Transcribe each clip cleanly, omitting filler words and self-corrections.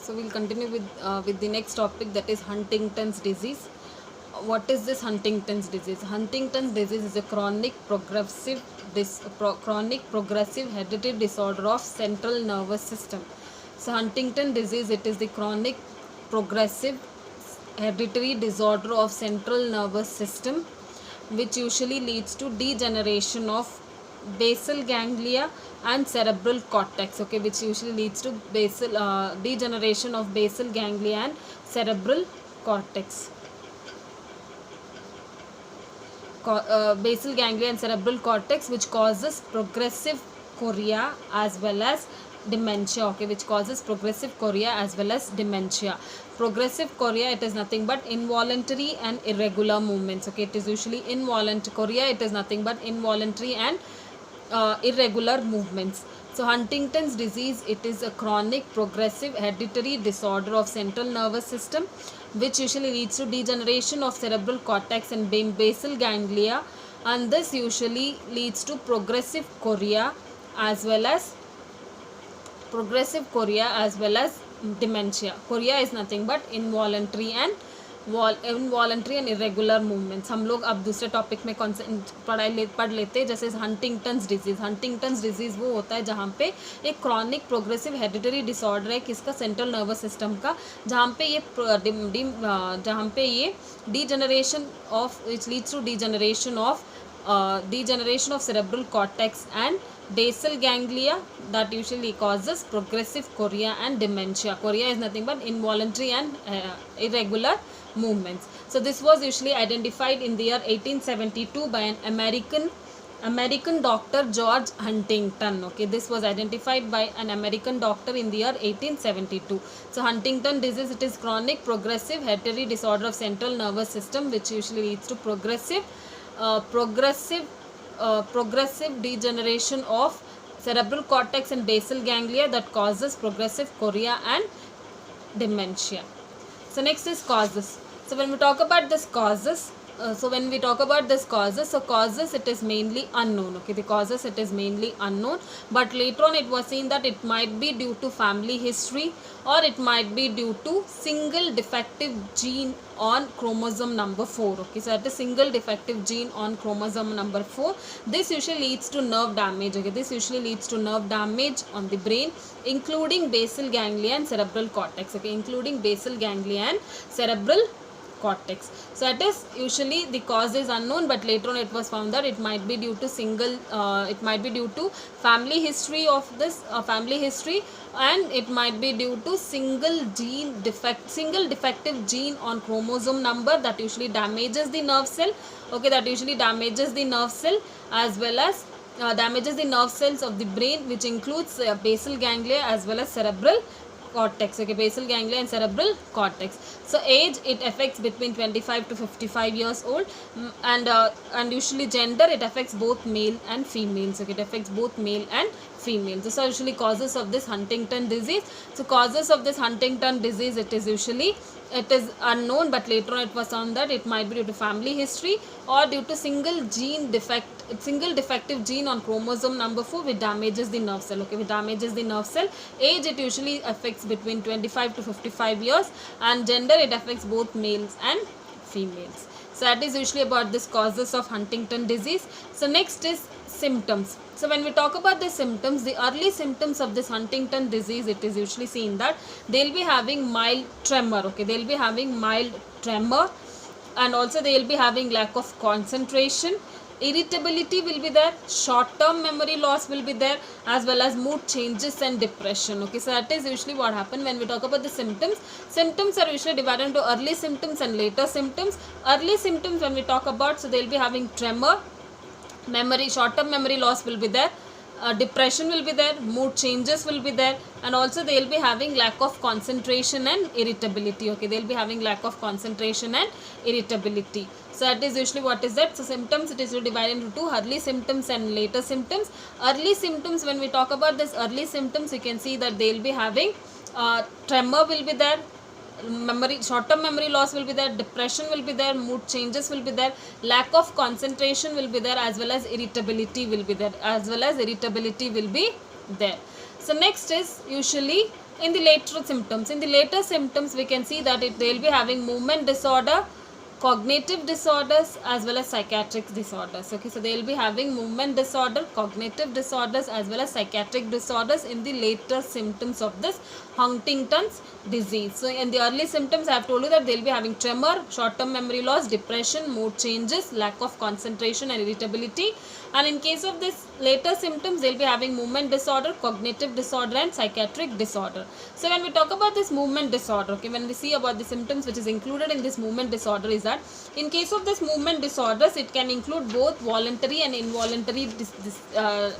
So we'll continue with the next topic, that is Huntington's disease. What is this Huntington's disease? Huntington's disease is a chronic progressive hereditary disorder of central nervous system. So Huntington disease, it is the chronic progressive hereditary disorder of central nervous system, which usually leads to degeneration of basal ganglia and cerebral cortex, okay, which usually leads to degeneration of basal ganglia and cerebral cortex. Basal ganglia and cerebral cortex, which causes progressive chorea as well as dementia, okay, which causes progressive chorea as well as dementia. Progressive chorea, it is nothing but involuntary and irregular movements, okay, it is usually involuntary. Chorea, it is nothing but involuntary and irregular movements. So Huntington's disease, it is a chronic progressive hereditary disorder of central nervous system, which usually leads to degeneration of cerebral cortex and basal ganglia, and this usually leads to progressive chorea as well as dementia. Chorea is nothing but involuntary and irregular movements. हम लोग अब दूसरे topic में पढ़ लेते हैं, जैसे Huntington's disease. Huntington's disease वो होता है जहाँ पे एक क्रॉनिक प्रोग्रेसिव हेरिडिटरी डिसऑर्डर है किसका, सेंट्रल नर्वस सिस्टम का, जहाँ पे ये degeneration of, which leads to degeneration of cerebral cortex and basal ganglia, that usually causes progressive chorea and dementia. Chorea is nothing but involuntary and irregular movements. So this was usually identified in the year 1872 by an American doctor, George Huntington. Okay, this was identified by an American doctor in the year 1872. So Huntington disease, it is chronic progressive hereditary disorder of central nervous system, which usually leads to progressive degeneration of cerebral cortex and basal ganglia, that causes progressive chorea and dementia. So next is causes. So when we talk about this causes, causes, it is mainly unknown, okay, the causes, it is mainly unknown, but later on it was seen that it might be due to family history, or it might be due to single defective gene on chromosome number 4, okay, so that is single defective gene on chromosome number 4. This usually leads to nerve damage, okay, this usually leads to nerve damage on the brain, including basal ganglia and cerebral cortex, okay, including basal ganglia and cerebral cortex. So it is usually the cause is unknown, but later on it was found that it might be due to family history of this family history, and it might be due to single defective gene on chromosome number, that usually damages the nerve cell, okay, that usually damages the nerve cell as well as damages the nerve cells of the brain, which includes basal ganglia as well as cerebral cortex, okay, basal ganglia and cerebral cortex. So age, it affects between 25 to 55 years old, and usually gender, it affects both male and females, okay, it affects both male and females. These are usually causes of this Huntington disease. So causes of this Huntington disease, it is unknown, but later on it was found that it might be due to family history or due to single defective gene on chromosome number 4, which damages the nerve cell, okay, which damages the nerve cell. Age, it usually affects between 25 to 55 years, and gender, it affects both males and females. So that is usually about this causes of Huntington disease. So next is symptoms. So when we talk about the symptoms, the early symptoms of this Huntington disease, it is usually seen that they'll be having mild tremor, okay, they'll be having mild tremor, and also they'll be having lack of concentration, irritability will be there, short term memory loss will be there, as well as mood changes and depression, okay. So that is usually what happens when we talk about the symptoms. Symptoms are usually divided into early symptoms and later symptoms. Early symptoms, when we talk about, so they'll be having tremor, short term memory loss will be there, depression will be there, mood changes will be there, and also they will be having lack of concentration and irritability, okay, they will be having lack of concentration and irritability. So that is usually what is that. So symptoms, it is divided into two, early symptoms and later symptoms. Early symptoms, when we talk about this early symptoms, you can see that they will be having tremor will be there, short term memory loss will be there, depression will be there, mood changes will be there, lack of concentration will be there, as well as irritability will be there, So next is usually In the later symptoms we can see that they'll be having movement disorder, cognitive disorders, as well as psychiatric disorders. Okay, so they'll be having movement disorder, cognitive disorders, as well as psychiatric disorders in the later symptoms of this Huntington's disease. So in the early symptoms I have told you that they'll be having tremor, short term memory loss, depression, mood changes, lack of concentration and irritability. And in case of this later symptoms, they'll be having movement disorder, cognitive disorder, and psychiatric disorder. So when we talk about this movement disorder, okay, when we see about the symptoms which is included in this movement disorder is that in case of this movement disorders, it can include both voluntary and involuntary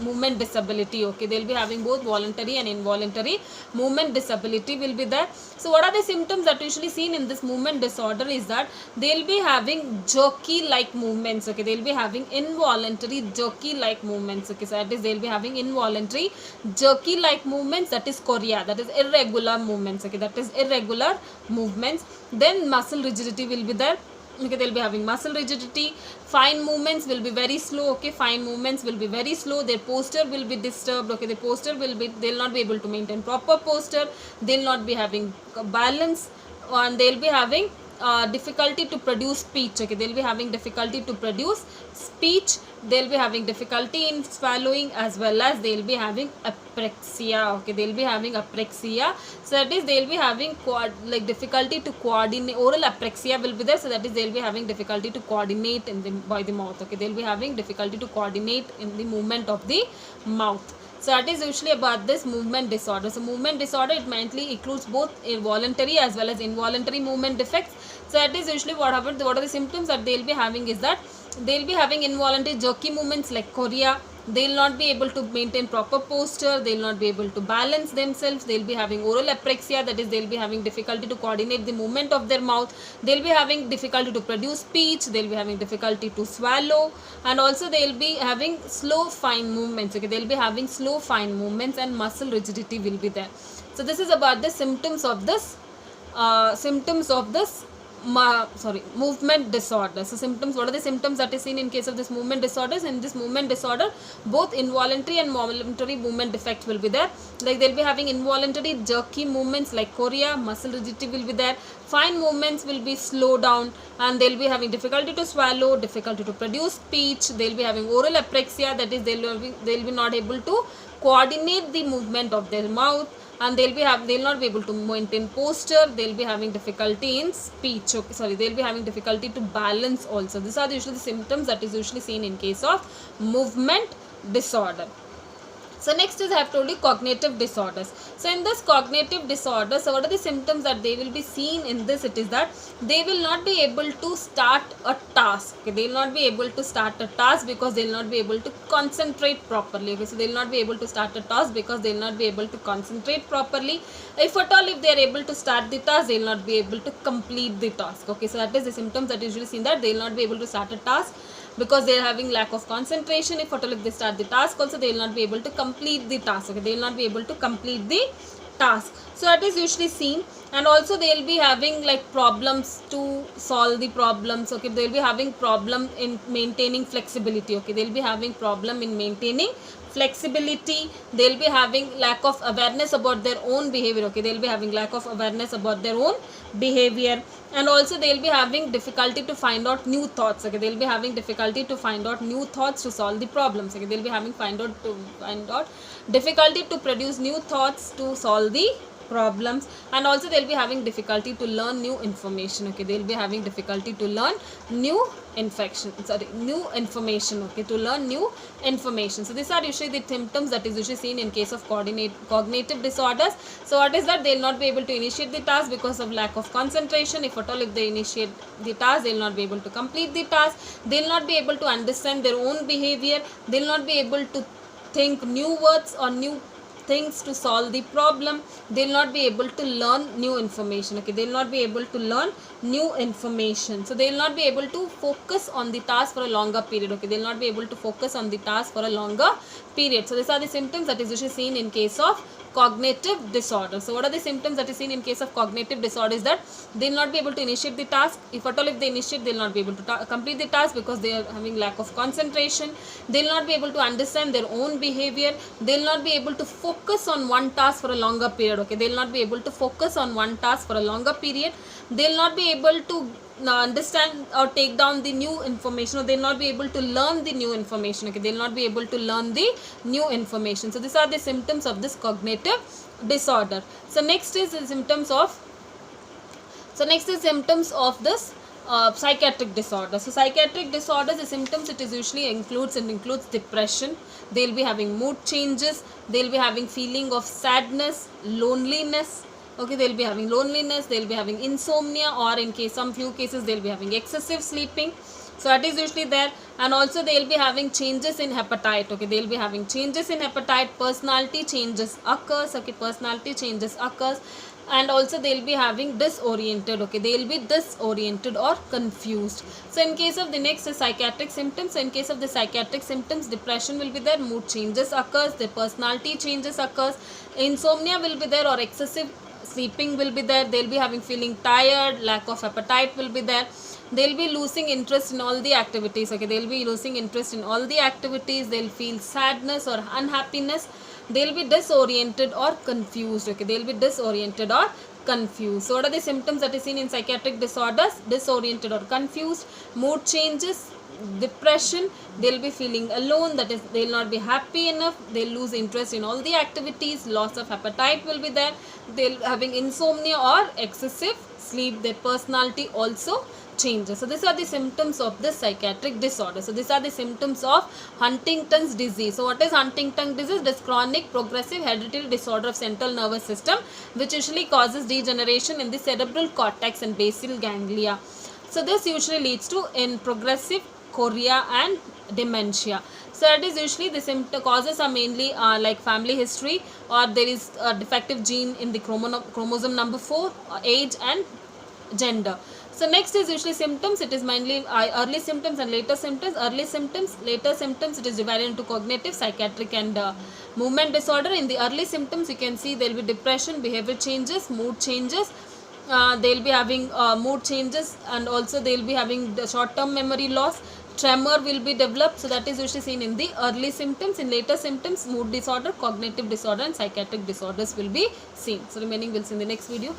movement disability. Okay, they'll be having both voluntary and involuntary movement disability will be there. So what are the symptoms that usually seen in this movement disorder is that they'll be having jerky like movements. Okay, they'll be having involuntary jerky like movements. Okay, so that is they'll be having involuntary jerky like movements, that is chorea, that is irregular movements. Okay, that is irregular movements. Then muscle rigidity will be there. Okay, they'll be having muscle rigidity. Fine movements will be very slow. Okay, fine movements will be very slow. Their posture will be disturbed. Okay, the posture will be, they'll not be able to maintain proper posture. They'll not be having balance, and they'll be having difficulty to produce speech. Okay, they'll be having difficulty to produce speech. They'll be having difficulty in swallowing, as well as they'll be having apraxia. Okay, they'll be having apraxia. So that is they'll be having difficulty to coordinate. Oral apraxia will be there. So that is they'll be having difficulty to coordinate in the by the mouth. Okay, they'll be having difficulty to coordinate in the movement of the mouth. So that is usually about this movement disorder. So movement disorder, it mainly includes both voluntary as well as involuntary movement defects. So that is usually what happens. What are the symptoms that they'll be having is that they'll be having involuntary jerky movements like chorea. They'll not be able to maintain proper posture. They'll not be able to balance themselves. They'll be having oral apraxia, that is they'll be having difficulty to coordinate the movement of their mouth. They'll be having difficulty to produce speech. They'll be having difficulty to swallow, and also they'll be having slow fine movements. Okay, they'll be having slow fine movements, and muscle rigidity will be there. So this is about the symptoms of this movement disorder. So symptoms, what are the symptoms that is seen in case of this movement disorders? In this movement disorder, both involuntary and voluntary movement defects will be there. Like they'll be having involuntary jerky movements like chorea, muscle rigidity will be there. Fine movements will be slowed down, and they'll be having difficulty to swallow, difficulty to produce speech. They'll be having oral apraxia, that is they'll be not able to coordinate the movement of their mouth, and they'll not be able to maintain posture. They'll be having difficulty in speech. Okay, sorry, they'll be having difficulty to balance also. These are usually the symptoms that is usually seen in case of movement disorder. So next is I have told you cognitive disorders. So in this cognitive disorder, so what are the symptoms that they will be seen in this? It is that they will not be able to start a task. Okay, they will not be able to start a task because they will not be able to concentrate properly. Okay, so they will not be able to start a task because they will not be able to concentrate properly. If at all, if they are able to start the task, they will not be able to complete the task. Okay, so that is the symptoms that usually seen, that they will not be able to start a task because they are having lack of concentration. If at all, if they start the task also, they will not be able to complete the task. Okay, they will not be able to complete the task. So that is usually seen, and also they will be having like problems to solve the problems. Okay, they will be having problem in maintaining flexibility. Okay, they will be having problem in maintaining flexibility. They'll be having lack of awareness about their own behavior. Okay, they'll be having lack of awareness about their own behavior, and also they'll be having difficulty to find out new thoughts. Okay, they'll be having difficulty to find out new thoughts to solve the problems. Okay, they'll be having find out difficulty to produce new thoughts to solve the problems, and also they'll be having difficulty to learn new information. Okay, they'll be having difficulty to learn new information. Okay, to learn new information. So these are usually the symptoms that is usually seen in case of cognitive disorders. So what is that? They'll not be able to initiate the task because of lack of concentration. If at all, if they initiate the task, they'll not be able to complete the task. They'll not be able to understand their own behavior. They'll not be able to think new words or new things to solve the problem. They will not be able to learn new information. Okay, they will not be able to learn new information. So they will not be able to focus on the task for a longer period. Okay, they will not be able to focus on the task for a longer period. So these are the symptoms that is usually seen in case of cognitive disorder. So what are the symptoms that is seen in case of cognitive disorder is that they will not be able to initiate the task. If at all if they initiate, they will not be able to complete the task because they are having lack of concentration. They will not be able to understand their own behavior. They will not be able to focus on one task for a longer period. Okay, they will not be able to focus on one task for a longer period. They will not be able to understand or take down the new information, or they will not be able to learn the new information. Okay, they will not be able to learn the new information. So these are the symptoms of this cognitive disorder. So next is the symptoms of this psychiatric disorder. So psychiatric disorders, the symptoms it is usually includes depression. They will be having mood changes. They will be having feeling of sadness, loneliness. Okay, they will be having loneliness. They will be having insomnia, or in case some few cases they will be having excessive sleeping. So that is usually there. And also they will be having changes in appetite. Okay, they will be having changes in appetite. Personality changes occurs. Okay, personality changes occurs. And also they will be having disoriented. Okay, they will be disoriented or confused. So in case of the next is psychiatric symptoms. So in case of the psychiatric symptoms, depression will be there, mood changes occurs, the personality changes occurs, insomnia will be there, or excessive sleeping will be there. They will be having feeling tired, lack of appetite will be there. They will be losing interest in all the activities. Okay, they will be losing interest in all the activities. They will feel sadness or unhappiness. They will be disoriented or confused. Okay, they will be disoriented or confused. So what are the symptoms that is seen in psychiatric disorders? Disoriented or confused, mood changes, depression. They will be feeling alone, that is they will not be happy enough. They will lose interest in all the activities. Loss of appetite will be there. They will having insomnia or excessive sleep. Their personality also changes. So these are the symptoms of this psychiatric disorder. So these are the symptoms of Huntington's disease. So what is Huntington's disease? This chronic progressive hereditary disorder of central nervous system, which usually causes degeneration in the cerebral cortex and basal ganglia. So this usually leads to in progressive chorea and dementia. So it is usually the symptom causes are mainly like family history, or there is a defective gene in the chromosome number 4, age and gender. So next is usually symptoms. It is mainly early symptoms and later symptoms. Early symptoms, later symptoms. It is divided into cognitive, psychiatric and movement disorder. In the early symptoms, you can see there will be depression, behavior changes, mood changes. They will be having mood changes, and also they will be having the short-term memory loss. Tremor will be developed. So that is usually seen in the early symptoms. In later symptoms, mood disorder, cognitive disorder and psychiatric disorders will be seen. So remaining we'll see in the next video.